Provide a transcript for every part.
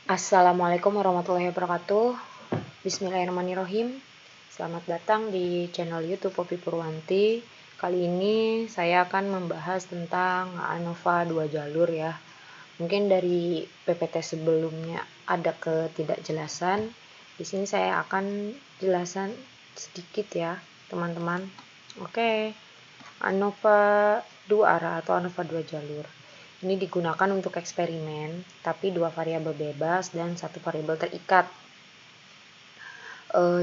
Assalamualaikum warahmatullahi wabarakatuh. Bismillahirrahmanirrahim. Selamat datang di channel YouTube Poppy Purwanti. Kali ini saya akan membahas tentang ANOVA 2 jalur ya. Mungkin dari PPT sebelumnya ada ketidakjelasan. Di sini saya akan jelasan sedikit ya, teman-teman. Oke. ANOVA 2 arah atau ANOVA 2 jalur. Ini digunakan untuk eksperimen, tapi dua variabel bebas dan satu variabel terikat.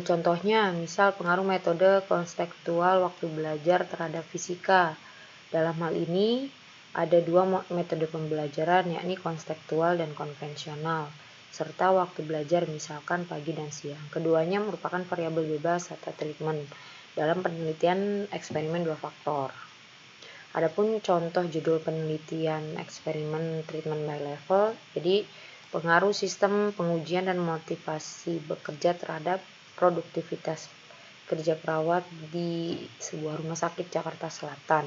Contohnya, misal pengaruh metode konstekstual waktu belajar terhadap fisika. Dalam hal ini, ada dua metode pembelajaran, yakni konstekstual dan konvensional, serta waktu belajar misalkan pagi dan siang. Keduanya merupakan variabel bebas atau treatment dalam penelitian eksperimen dua faktor. Adapun contoh judul penelitian eksperimen treatment by level, jadi pengaruh sistem pengujian dan motivasi bekerja terhadap produktivitas kerja perawat di sebuah rumah sakit Jakarta Selatan.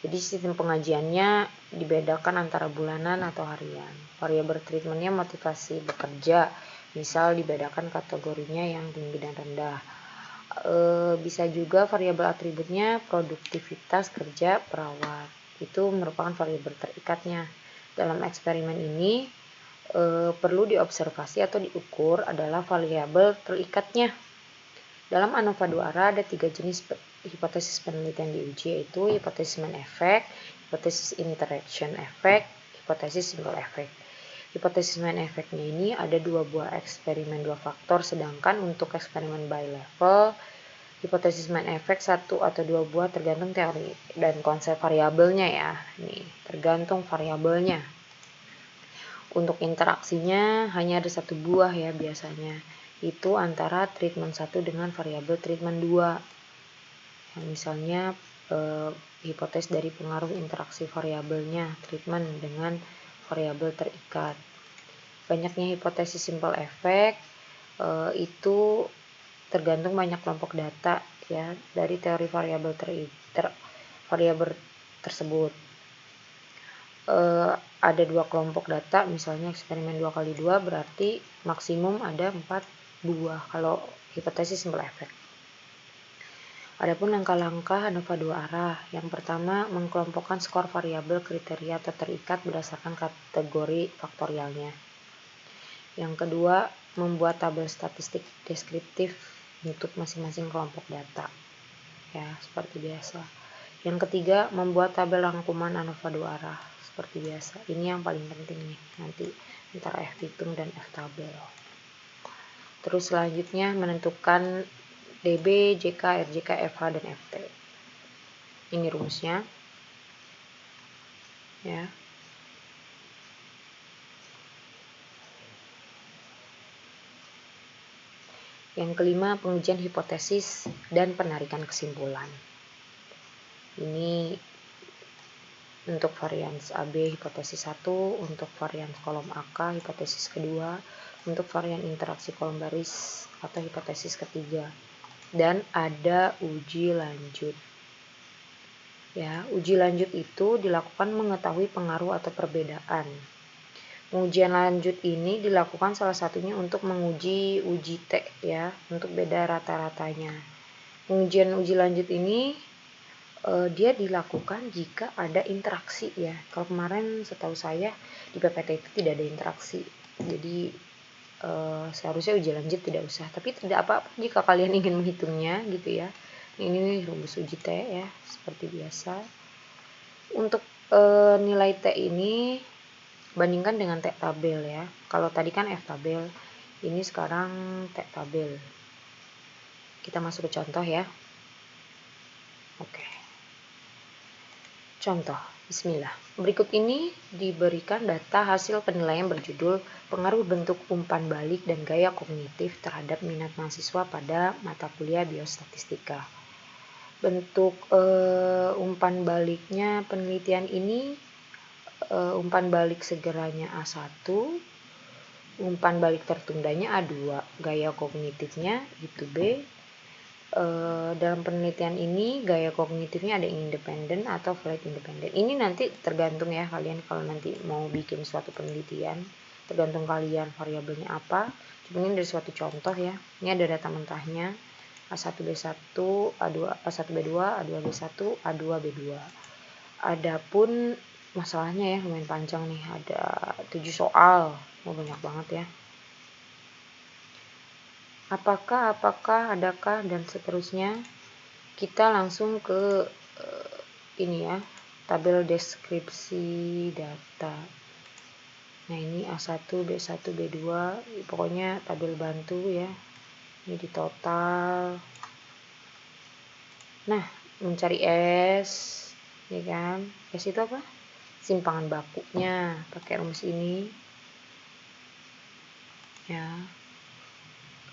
Jadi sistem pengajiannya dibedakan antara bulanan atau harian. Variabel treatmentnya motivasi bekerja, misal dibedakan kategorinya yang tinggi dan rendah. Bisa juga variabel atributnya produktivitas kerja perawat, itu merupakan variabel terikatnya. Dalam eksperimen ini perlu diobservasi atau diukur adalah variabel terikatnya. Dalam ANOVA 2 arah ada 3 jenis hipotesis penelitian diuji, yaitu hipotesis main effect, hipotesis interaction effect, hipotesis simple effect. Hipotesis main effect-nya ini ada dua buah eksperimen dua faktor, sedangkan untuk eksperimen by level, hipotesis main effect satu atau dua buah tergantung teori dan konsep variabelnya ya. Nih, tergantung variabelnya. Untuk interaksinya hanya ada satu buah ya biasanya. Itu antara treatment 1 dengan variabel treatment 2. Yang misalnya hipotesis dari pengaruh interaksi variabelnya treatment dengan variabel terikat. Banyaknya hipotesis simple effect itu tergantung banyak kelompok data ya dari teori variabel variabel tersebut. Ada dua kelompok data, misalnya eksperimen 2x2 berarti maksimum ada 4 buah kalau hipotesis simple effect. Adapun langkah-langkah ANOVA 2 arah, yang pertama mengkelompokkan skor variabel kriteria atau terikat berdasarkan kategori faktorialnya. Yang kedua, membuat tabel statistik deskriptif untuk masing-masing kelompok data. Ya, seperti biasa. Yang ketiga, membuat tabel rangkuman ANOVA 2 arah seperti biasa. Ini yang paling penting nih, nanti antara F hitung dan F tabel. Terus selanjutnya menentukan DB, JK, RJK, FH dan FT. Ini rumusnya. Ya. Yang kelima, pengujian hipotesis dan penarikan kesimpulan. Ini untuk varian AB hipotesis 1, untuk varian kolom AK hipotesis kedua, untuk varian interaksi kolom baris atau hipotesis ketiga. Dan ada uji lanjut. Ya, uji lanjut itu dilakukan mengetahui pengaruh atau perbedaan. Pengujian lanjut ini dilakukan salah satunya untuk menguji uji T ya, untuk beda rata-ratanya. Pengujian uji lanjut ini dia dilakukan jika ada interaksi ya. Kalau kemarin setahu saya di PPT itu tidak ada interaksi. Jadi seharusnya uji lanjut tidak usah. Tapi tidak apa-apa jika kalian ingin menghitungnya gitu ya. Ini rumus uji T ya, seperti biasa. Untuk nilai T ini bandingkan dengan T tabel ya. Kalau tadi kan F tabel, ini sekarang T tabel. Kita masuk ke contoh ya. Oke. Contoh, bismillah. Berikut ini diberikan data hasil penilaian berjudul pengaruh bentuk umpan balik dan gaya kognitif terhadap minat mahasiswa pada mata kuliah biostatistika. Bentuk umpan baliknya penelitian ini umpan balik segeranya A1, umpan balik tertundanya A2, gaya kognitifnya itu B. Dalam penelitian ini gaya kognitifnya ada yang independen atau flat independen. Ini nanti tergantung ya kalian kalau nanti mau bikin suatu penelitian, tergantung kalian variabelnya apa. Cuma ini dari suatu contoh ya, ini ada data mentahnya A1B1, A2, A1B2, A2B1, A2B2. Adapun masalahnya ya lumayan panjang nih, ada 7 soal, banyak banget ya. Apakah, adakah, dan seterusnya. Kita langsung ke ini ya, tabel deskripsi data. Nah ini A1, B1, B2, pokoknya tabel bantu ya. Ini di total. Nah, mencari S, ya kan? S itu apa? Simpangan bakunya, pakai rumus ini. Ya.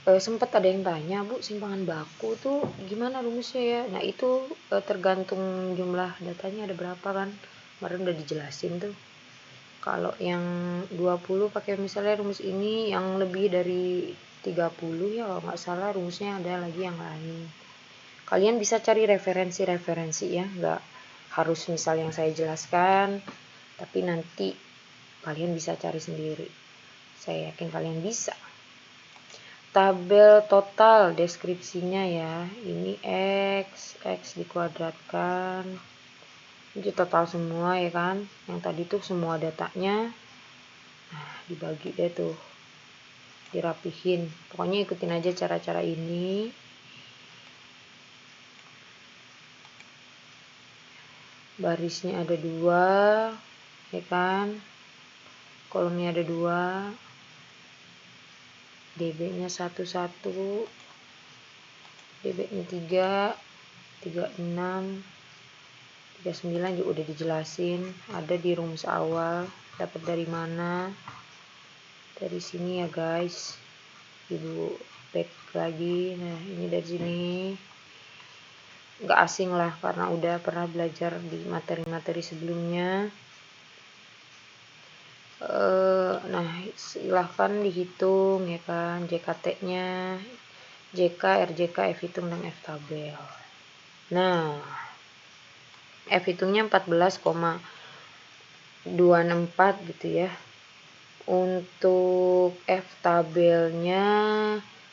Sempat ada yang tanya, Bu, simpangan baku tuh gimana rumusnya ya? Nah itu tergantung jumlah datanya ada berapa kan, kemarin udah dijelasin tuh. Kalau yang 20 pakai misalnya rumus ini, yang lebih dari 30 ya kalau nggak salah rumusnya ada lagi yang lain. Kalian bisa cari referensi-referensi ya, nggak harus misal yang saya jelaskan, tapi nanti kalian bisa cari sendiri. Saya yakin kalian bisa. Tabel total deskripsinya ya, ini X dikuadratkan, ini total semua ya kan, yang tadi tuh semua datanya, nah dibagi deh tuh, dirapihin, pokoknya ikutin aja cara-cara ini. Barisnya ada 2 ya kan, kolomnya ada 2, DB nya 1, DB nya 3, 36, 39 juga udah dijelasin, ada di rumus awal. Dapat dari mana? Dari sini ya guys, ibu back lagi. Nah ini dari sini, nggak asing lah karena udah pernah belajar di materi-materi sebelumnya. Nah silahkan dihitung ya kan, JKT nya, JK, RJK, F hitung, dan F tabel. Nah F hitungnya 14,264 gitu ya. Untuk F tabelnya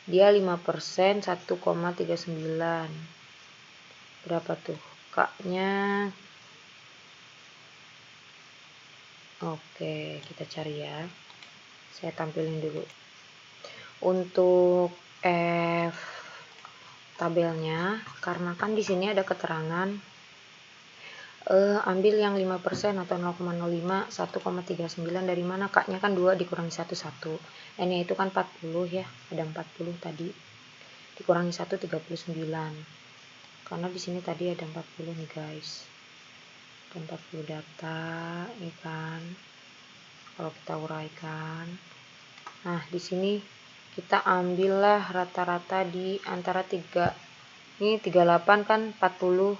dia 5%, 1,39. Berapa tuh? K-nya. Oke, kita cari ya. Saya tampilin dulu. Untuk F tabelnya, karena kan di sini ada keterangan, ambil yang 5% atau 0,05, 1,39 dari mana? K-nya kan 2 dikurangi 1, 1. N-nya itu kan 40 ya, ada 40 tadi. Dikurangi 1, 39. Karena di sini tadi ada 40 nih guys. Ada 40 data, ya kan? Kalau kita uraikan. Nah, di sini kita ambillah rata-rata di antara 3. Ini 38 kan 40.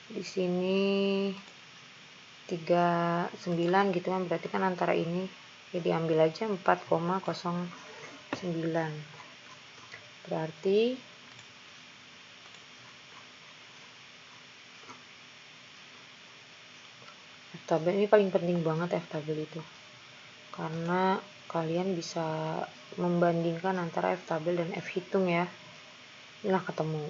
Di sini 39 gitu kan, berarti kan antara ini ya diambil aja 4,09. Berarti F tabel ini paling penting banget, F tabel itu, karena kalian bisa membandingkan antara F tabel dan F hitung ya. Inilah ketemu.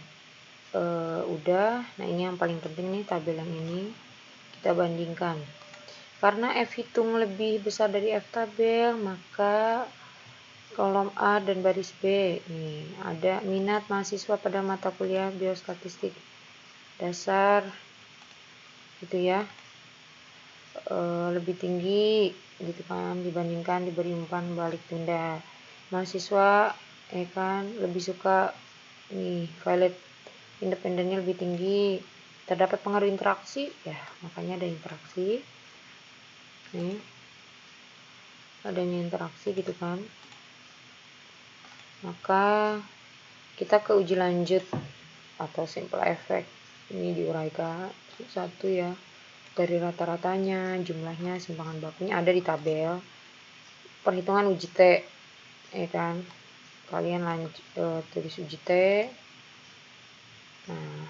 Udah, nah ini yang paling penting nih, tabel yang ini kita bandingkan. Karena F hitung lebih besar dari F tabel, maka kolom A dan baris B nih ada minat mahasiswa pada mata kuliah biostatistik dasar gitu ya, lebih tinggi gitu kan dibandingkan diberi umpan balik tunda. Mahasiswa ya kan lebih suka nih violet independennya lebih tinggi, terdapat pengaruh interaksi ya, makanya ada interaksi nih, adanya interaksi gitu kan. Maka kita ke uji lanjut atau simple effect. Ini diuraikan satu ya, dari rata-ratanya, jumlahnya, simpangan bakunya ada di tabel. Perhitungan uji T ya kan, kalian tulis uji T. Nah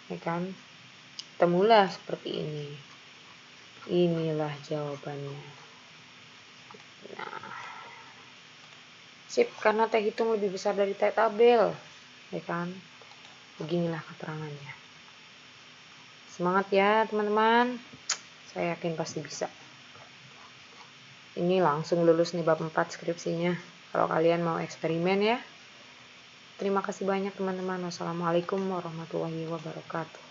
ya kan, temulah seperti ini. Inilah jawabannya. Nah Sip, karena T hitung lebih besar dari T tabel. Ya kan? Beginilah keterangannya. Semangat ya teman-teman. Saya yakin pasti bisa. Ini langsung lulus nih bab 4 skripsinya. Kalau kalian mau eksperimen ya. Terima kasih banyak teman-teman. Wassalamualaikum warahmatullahi wabarakatuh.